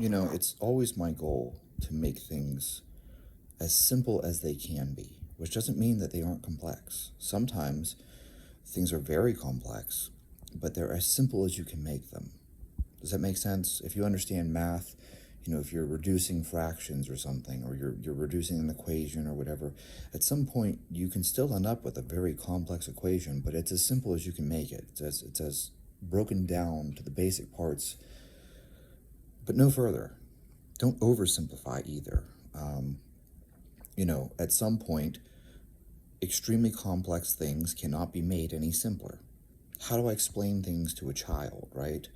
It's always my goal to make things as simple as they can be, which doesn't mean that they aren't complex. Sometimes things are very complex, but they're as simple as you can make them. Does that make sense? If you understand math, if you're reducing fractions or something, or you're reducing an equation or whatever, at some point you can still end up with a very complex equation, but it's as simple as you can make it. It's as broken down to the basic parts, but no further. Don't oversimplify either. At some point, extremely complex things cannot be made any simpler. How do I explain things to a child, right?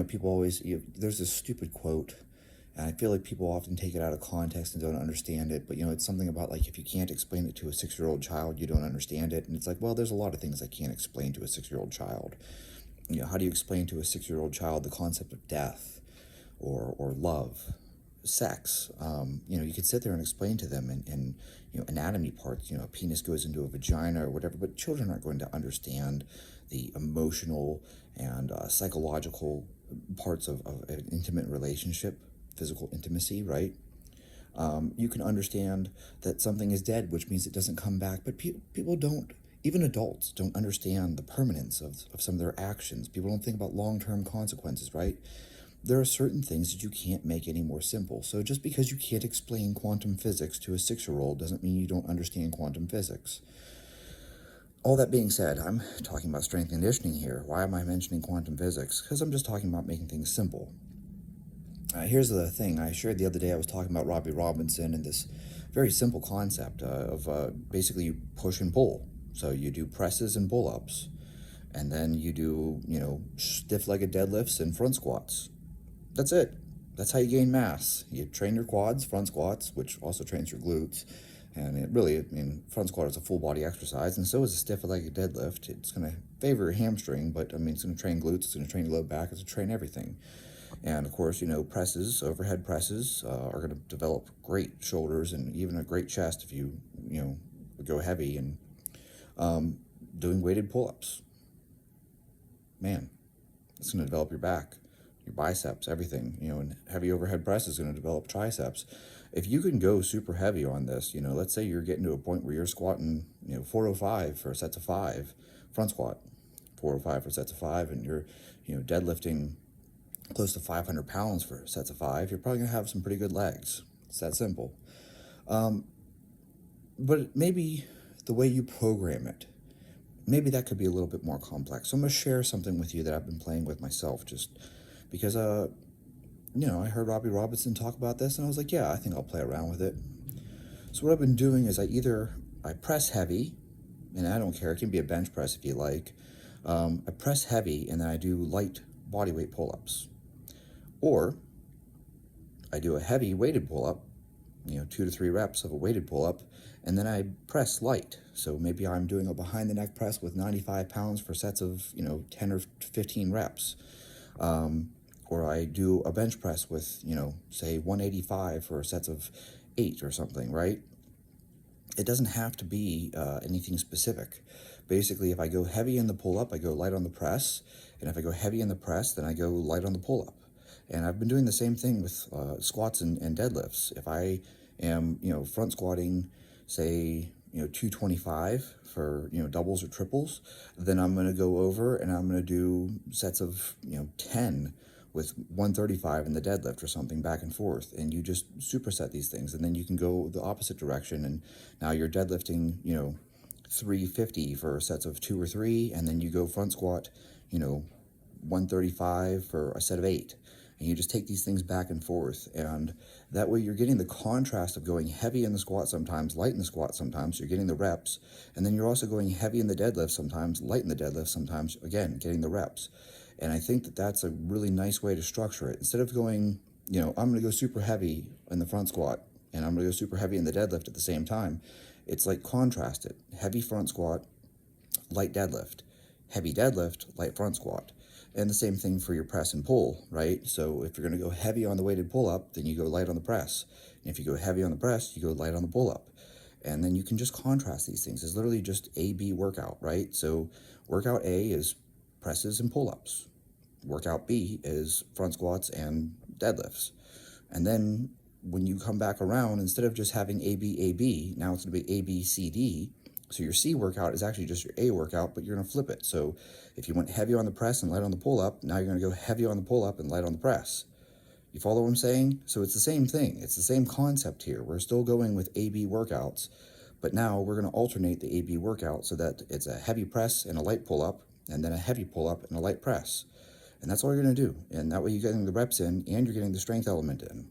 People always, there's this stupid quote, and I feel like people often take it out of context and don't understand it, but it's something about like, if you can't explain it to a 6-year-old child, you don't understand it. And it's like, well, there's a lot of things I can't explain to a 6-year-old child. How do you explain to a 6-year-old child the concept of death or love, sex? You could sit there and explain to them and anatomy parts, a penis goes into a vagina or whatever, but children aren't going to understand the emotional and psychological parts of an intimate relationship, physical intimacy, right? You can understand that something is dead, which means it doesn't come back, but people don't, even adults don't understand the permanence of some of their actions. People don't think about long-term consequences, right? There are certain things that you can't make any more simple. So just because you can't explain quantum physics to a 6-year-old doesn't mean you don't understand quantum physics. All that being said, I'm talking about strength conditioning here. Why am I mentioning quantum physics? Because I'm just talking about making things simple. Here's the thing. I shared the other day, I was talking about Robbie Robinson and this very simple concept of basically you push and pull. So you do presses and pull-ups, and then you do, stiff-legged deadlifts and front squats. That's it. That's how you gain mass. You train your quads, front squats, which also trains your glutes. And front squat is a full body exercise, and so is a stiff-legged deadlift. It's going to favor your hamstring, but it's going to train glutes, it's going to train your low back, it's going to train everything. And of course, presses, overhead presses, are going to develop great shoulders and even a great chest if you, go heavy. And doing weighted pull-ups, man, it's going to develop your back, your biceps, everything. And heavy overhead press is going to develop triceps. If you can go super heavy on this, let's say you're getting to a point where you're squatting, 405 for sets of 5, front squat, 405 for sets of 5, and you're, deadlifting close to 500 pounds for sets of 5, you're probably going to have some pretty good legs. It's that simple. But maybe the way you program it, maybe that could be a little bit more complex. So I'm going to share something with you that I've been playing with myself, just because, I heard Robbie Robinson talk about this, and I was like, yeah, I think I'll play around with it. So what I've been doing is I press heavy, and I don't care, it can be a bench press if you like. I press heavy, and then I do light body weight pull-ups. Or I do a heavy weighted pull-up, 2 to 3 reps of a weighted pull-up, and then I press light. So maybe I'm doing a behind the neck press with 95 pounds for sets of, 10 or 15 reps. Or I do a bench press with, say 185 for sets of 8 or something, right? It doesn't have to be anything specific. Basically, if I go heavy in the pull-up, I go light on the press. And if I go heavy in the press, then I go light on the pull-up. And I've been doing the same thing with squats and deadlifts. If I am, front squatting, say, 225 for, doubles or triples, then I'm going to go over and I'm going to do sets of, 10 with 135 in the deadlift or something, back and forth. And you just superset these things. And then you can go the opposite direction. And now you're deadlifting, 350 for sets of 2 or 3. And then you go front squat, 135 for a set of 8. And you just take these things back and forth, and that way you're getting the contrast of going heavy in the squat sometimes, light in the squat sometimes, you're getting the reps, and then you're also going heavy in the deadlift sometimes, light in the deadlift sometimes, again, getting the reps. And I think that that's a really nice way to structure it. Instead of going, I'm going to go super heavy in the front squat, and I'm going to go super heavy in the deadlift at the same time, it's like contrast it. Heavy front squat, light deadlift. Heavy deadlift, light front squat. And the same thing for your press and pull, right? So if you're going to go heavy on the weighted pull-up, then you go light on the press. And if you go heavy on the press, you go light on the pull-up. And then you can just contrast these things. It's literally just A-B workout, right? So workout A is presses and pull-ups. Workout B is front squats and deadlifts. And then when you come back around, instead of just having AB, now it's going to be ABCD. So your C workout is actually just your A workout, but you're going to flip it. So if you went heavy on the press and light on the pull-up, now you're going to go heavy on the pull-up and light on the press. You follow what I'm saying? So it's the same thing. It's the same concept here. We're still going with AB workouts, but now we're going to alternate the AB workout so that it's a heavy press and a light pull-up, and then a heavy pull-up and a light press. And that's all you're going to do. And that way you're getting the reps in and you're getting the strength element in.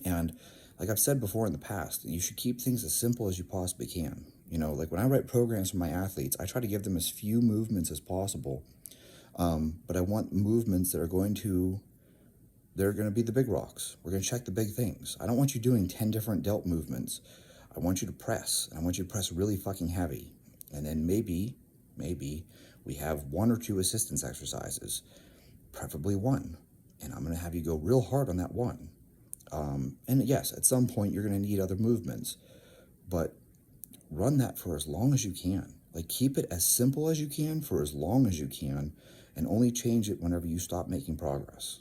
And like I've said before in the past, you should keep things as simple as you possibly can. You know, like when I write programs for my athletes, I try to give them as few movements as possible. But I want movements that are going to be the big rocks. We're going to check the big things. I don't want you doing 10 different delt movements. I want you to press. I want you to press really fucking heavy. And then maybe we have 1 or 2 assistance exercises, preferably 1. And I'm going to have you go real hard on that 1. And yes, at some point you're going to need other movements, but run that for as long as you can. Like, keep it as simple as you can for as long as you can, and only change it whenever you stop making progress.